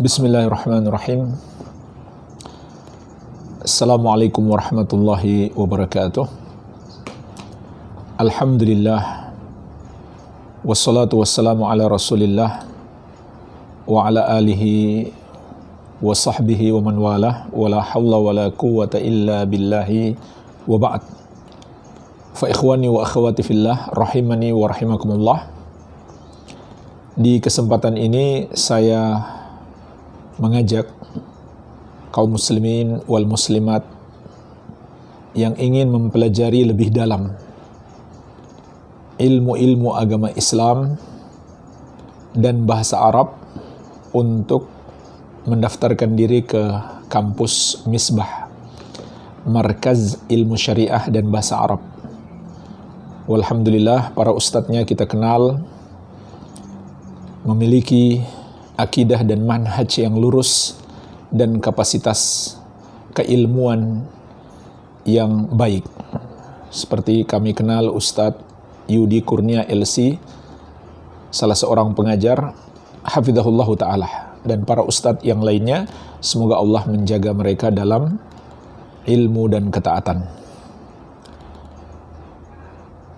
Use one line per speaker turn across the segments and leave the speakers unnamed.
Bismillahirrahmanirrahim. Assalamualaikum warahmatullahi wabarakatuh. Alhamdulillah. Wassalatu wassalamu ala rasulillah wa ala alihi wa sahbihi wa man walah wa la hawla wa la quwwata illa billahi wa ba'd. Fa ikhwani wa akhwati fillah rahimani wa rahimakumullah. Di kesempatan ini saya mengajak kaum muslimin wal muslimat yang ingin mempelajari lebih dalam ilmu-ilmu agama Islam dan bahasa Arab untuk mendaftarkan diri ke kampus Misbah, Markaz Ilmu Syariah dan Bahasa Arab. Walhamdulillah, para ustadznya kita kenal, memiliki akidah dan manhaj yang lurus dan kapasitas keilmuan yang baik. Seperti kami kenal Ustadz Yudi Kurnia LC, salah seorang pengajar, hafizahullahu ta'ala, dan para ustadz yang lainnya, semoga Allah menjaga mereka dalam ilmu dan ketaatan.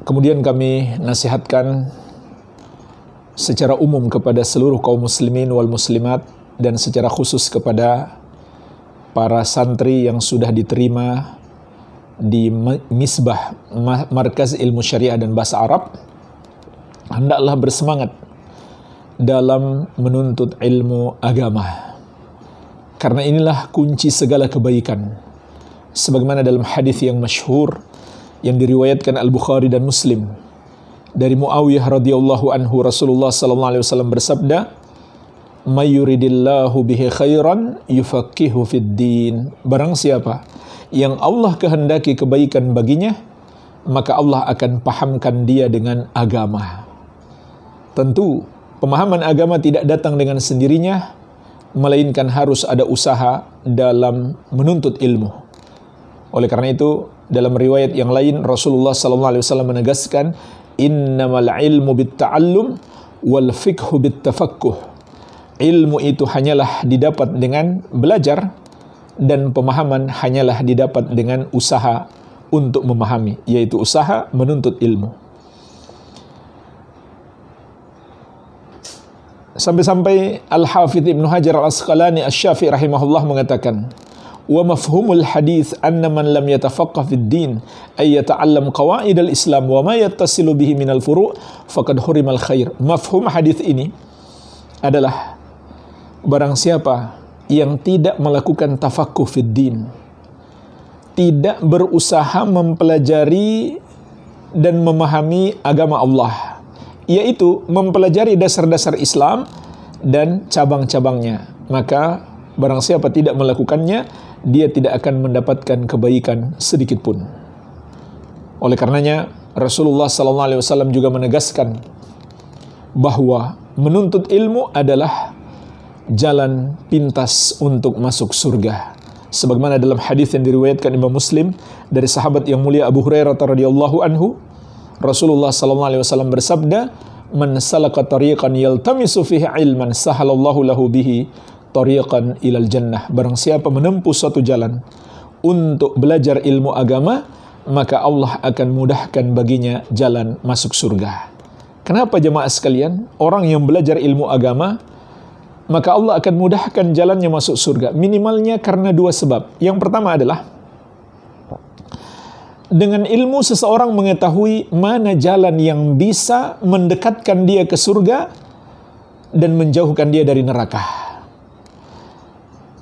Kemudian kami nasihatkan secara umum kepada seluruh kaum muslimin wal muslimat dan secara khusus kepada para santri yang sudah diterima di Misbah, Markaz Ilmu Syariah dan Bahasa Arab, hendaklah bersemangat dalam menuntut ilmu agama, karena inilah kunci segala kebaikan. Sebagaimana dalam hadis yang masyhur yang diriwayatkan Al-Bukhari dan Muslim dari Muawiyah radhiyallahu anhu, Rasulullah sallallahu alaihi wasallam bersabda, "May yuridillahu bihi khairan yufaqihu fid din." Barang siapa yang Allah kehendaki kebaikan baginya, maka Allah akan pahamkan dia dengan agama. Tentu pemahaman agama tidak datang dengan sendirinya, melainkan harus ada usaha dalam menuntut ilmu. Oleh karena itu, dalam riwayat yang lain Rasulullah sallallahu alaihi wasallam menegaskan, innamal ilmu bitta'allum wal fiqhu bittafaqquh. Ilmu itu hanyalah didapat dengan belajar, dan pemahaman hanyalah didapat dengan usaha untuk memahami, yaitu usaha menuntut ilmu. Sampai-sampai Al-Hafidh Ibnu Hajar Al-Asqalani Asy-Syafi'i rahimahullah mengatakan, wa mafhumul hadits anna man lam yatafaqqah fid din ay yata'allam qawaidal Islam wa ma yattasilu bihi minal furu' faqad hurimal khair. Mafhum hadis ini adalah barang siapa yang tidak melakukan tafaqquh fid din, tidak berusaha mempelajari dan memahami agama Allah, yaitu mempelajari dasar-dasar Islam dan cabang-cabangnya, maka barang siapa tidak melakukannya, dia tidak akan mendapatkan kebaikan sedikit pun. Oleh karenanya, Rasulullah SAW juga menegaskan bahwa menuntut ilmu adalah jalan pintas untuk masuk surga. Sebagaimana dalam hadis yang diriwayatkan Imam Muslim dari sahabat yang mulia Abu Hurairah radhiyallahu anhu, Rasulullah SAW bersabda, "Man salaka tariqan yaltamisu fihi ilman, sahalallahu lahu bihi tariqan ilal jannah." Barang siapa menempuh suatu jalan untuk belajar ilmu agama, maka Allah akan mudahkan baginya jalan masuk surga. Kenapa jemaah sekalian? Orang yang belajar ilmu agama, maka Allah akan mudahkan jalannya masuk surga. Minimalnya karena dua sebab. Yang pertama adalah, dengan ilmu seseorang mengetahui mana jalan yang bisa mendekatkan dia ke surga dan menjauhkan dia dari neraka.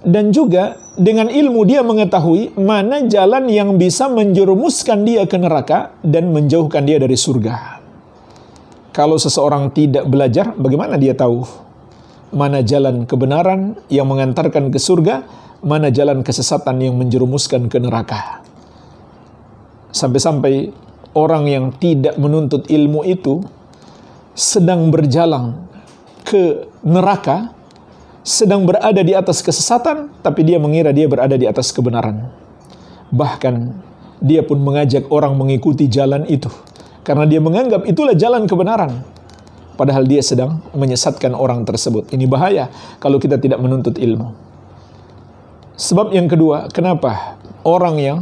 Dan juga dengan ilmu dia mengetahui mana jalan yang bisa menjerumuskan dia ke neraka dan menjauhkan dia dari surga. Kalau seseorang tidak belajar, bagaimana dia tahu mana jalan kebenaran yang mengantarkan ke surga, mana jalan kesesatan yang menjerumuskan ke neraka? Sampai-sampai orang yang tidak menuntut ilmu itu sedang berjalan ke neraka, sedang berada di atas kesesatan, tapi dia mengira dia berada di atas kebenaran. Bahkan dia pun mengajak orang mengikuti jalan itu, karena dia menganggap itulah jalan kebenaran. padahal dia sedang menyesatkan orang tersebut. Ini bahaya kalau kita tidak menuntut ilmu. Sebab yang kedua, kenapa orang yang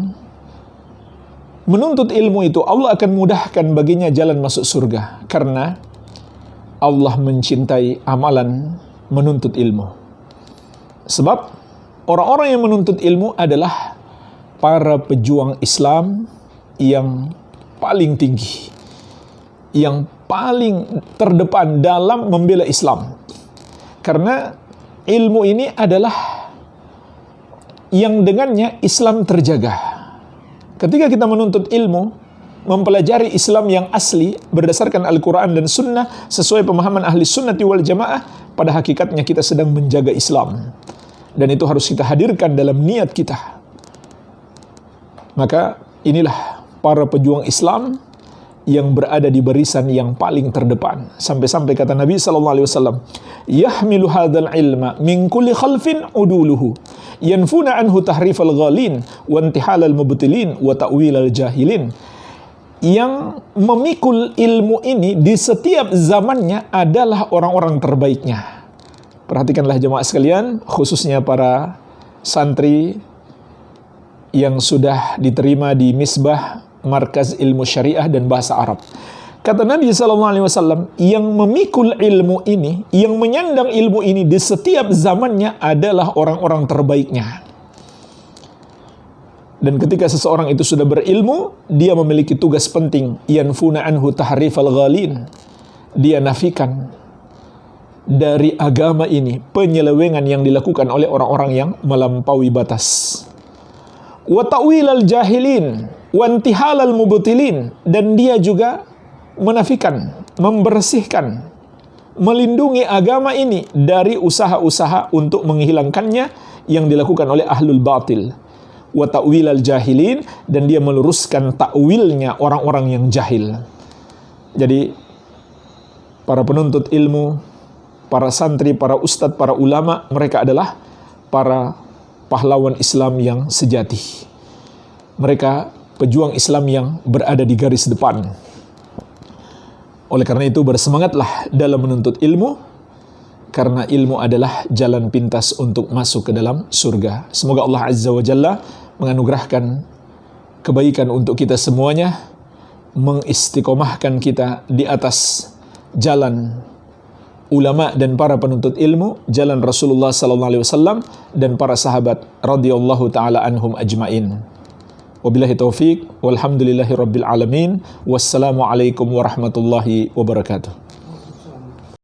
menuntut ilmu itu Allah akan mudahkan baginya jalan masuk surga? Karena Allah mencintai amalan menuntut ilmu. Sebab orang-orang yang menuntut ilmu adalah para pejuang Islam yang paling tinggi, yang paling terdepan dalam membela Islam. Karena ilmu ini adalah yang dengannya Islam terjaga. Ketika kita menuntut ilmu, mempelajari Islam yang asli berdasarkan Al-Quran dan Sunnah sesuai pemahaman ahli sunnati wal jamaah, pada hakikatnya kita sedang menjaga Islam. Dan itu harus kita hadirkan dalam niat kita. Maka inilah para pejuang Islam yang berada di barisan yang paling terdepan. Sampai-sampai kata Nabi SAW, "Yahmilu hadzal ilma min kulli khalfin uduluhu, yanfuna anhu tahrifal ghalin, wa intihalal mubtilin, wa ta'wilal jahilin." Yang memikul ilmu ini di setiap zamannya adalah orang-orang terbaiknya. Perhatikanlah jemaah sekalian, khususnya para santri yang sudah diterima di Misbah Markaz Ilmu Syariah dan Bahasa Arab. Kata Nabi SAW, yang memikul ilmu ini, yang menyandang ilmu ini di setiap zamannya adalah orang-orang terbaiknya. Dan ketika seseorang itu sudah berilmu, dia memiliki tugas penting, yanfuna anhu tahrifal ghalin. Dia nafikan dari agama ini penyelewengan yang dilakukan oleh orang-orang yang melampaui batas. Wa ta'wilal jahilin, wa intihalal mubtilin, dan dia juga menafikan, membersihkan, melindungi agama ini dari usaha-usaha untuk menghilangkannya yang dilakukan oleh ahlul batil. Wa ta'wilal jahilin, dan dia meluruskan takwilnya orang-orang yang jahil. Jadi para penuntut ilmu, para santri, para ustadz, para ulama, mereka adalah para pahlawan Islam yang sejati. Mereka pejuang Islam yang berada di garis depan. Oleh karena itu bersemangatlah dalam menuntut ilmu, karena ilmu adalah jalan pintas untuk masuk ke dalam surga. Semoga Allah Azza wa Jalla menganugerahkan kebaikan untuk kita semuanya, mengistiqomahkan kita di atas jalan ulama dan para penuntut ilmu, jalan Rasulullah SAW dan para sahabat radhiyallahu taala anhum ajmain. Wabillahi taufik, walhamdulillahi rabbil alamin, wassalamu alaikum warahmatullahi wabarakatuh.